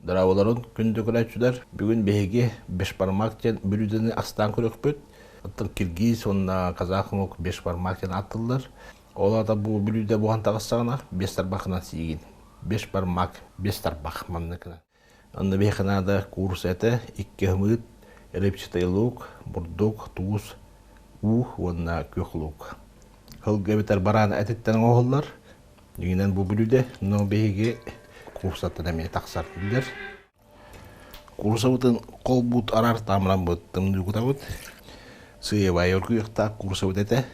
Дыраваларын күндө көрәчүләр. Бүгін беге Бешбармак тен блюдоны астан көрөкпөт. Оттан киргиз, онна казахмок Бешбармак тен аттылар. Оларда бу блюдо буган тагысагына Бешбармакынан сигин. Бешбармак, Бешбармак манныкына. Онда беханада курс эте 2 хмыт, репчатый лук, бурдук, туз, онна көк лук. Хылга бетер баран этеттен оғылар. Дегенен бу блюдо, но беге курсаттан әме тақсар дилер. Курса бутын қол бут арар тамран бут тымды кута бут. Сыя байор күйіқта курса бут әте.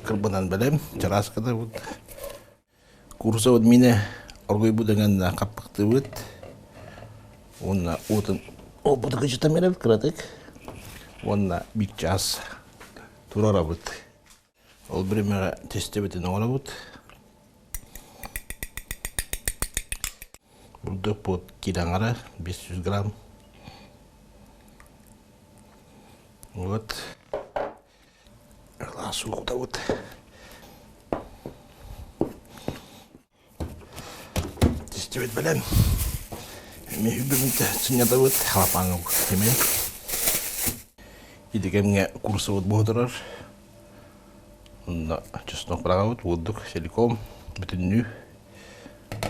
Кырбынан білем, чараскада бут. Курса бут мине оргой будаганда қаппақты бут. Онна отын опыты кычыта мереп кыратык. Онна бик час турара бут. Ол біремеға тестебетін оғыра бұд. Бурдук бұд килаңара 500 грамм. Вот. Ласу да бұд. Тестебет білем. Мен үбімді түсінеді бұд. Халапаңы бұд. Едігемге курсы бұд бұдырар. Онда чеснок брагавыт, воддук, целиком, бүтүннүү.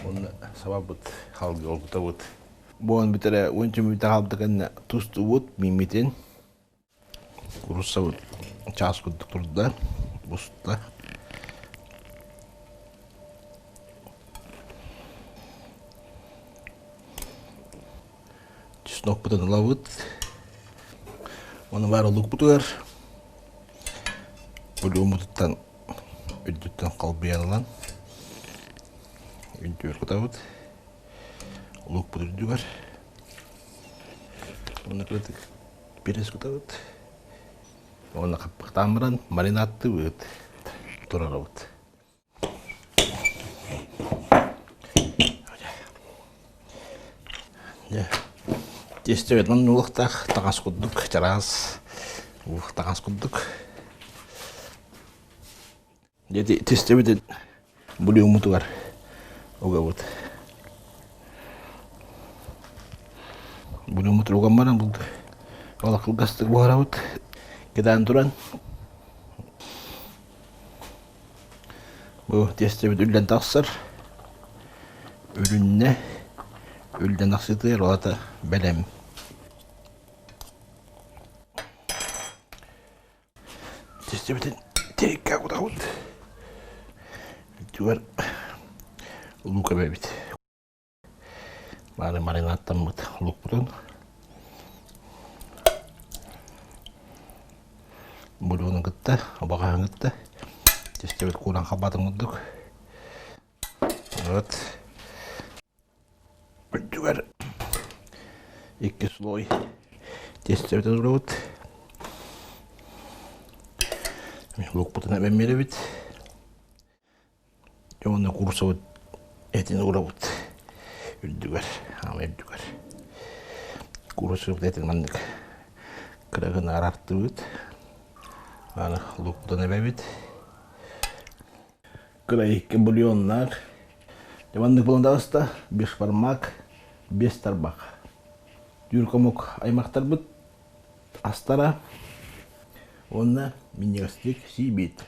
Онда сабабыт, халгы олгутабыт. Буан битере, ончым бите халдыган тусту бут, мимитен. Курусабыт, час куддук турда, бустта. Чеснок бутын лавыт. Оны бары лук бутуар. Блюдо өйдеттен қалбиянылан. Өйдеттен құтабыд. Лук бұд өйді бар. Оны күлетік перес құтабыд. Оны қаппықтамыран маринатты өйд. Тұрара бұд. Тесте өйдін ұлықтақ тағас құддық, жарас. Тағас құддық. Jadi testebet buli umutuar oga bot buli umutur oga maran bult ola kılgastık bu ara bot kedan turan bu testebet ülden taksar ürünne ülden taksıtır olata belem testebetin terikka kuda bot Juar luka bebit. Mari marinatan buat luk pun. Bodoh ngetah, apakah ngetah? Just coba kurang kabatang untuk. Buat juar ikis loy. Just coba turut. Luk pun nak bebit. Оны курсы вот этин урабут үрдүгөр амырдүгөр курсы вот этин мандык кырагын арартыбыт аны луктан эбебит кырайыкке бульоннар мандык болондагыста Бешбармак Бешбармак жүркөмөк аймактар бут астара онна минегастик сийбит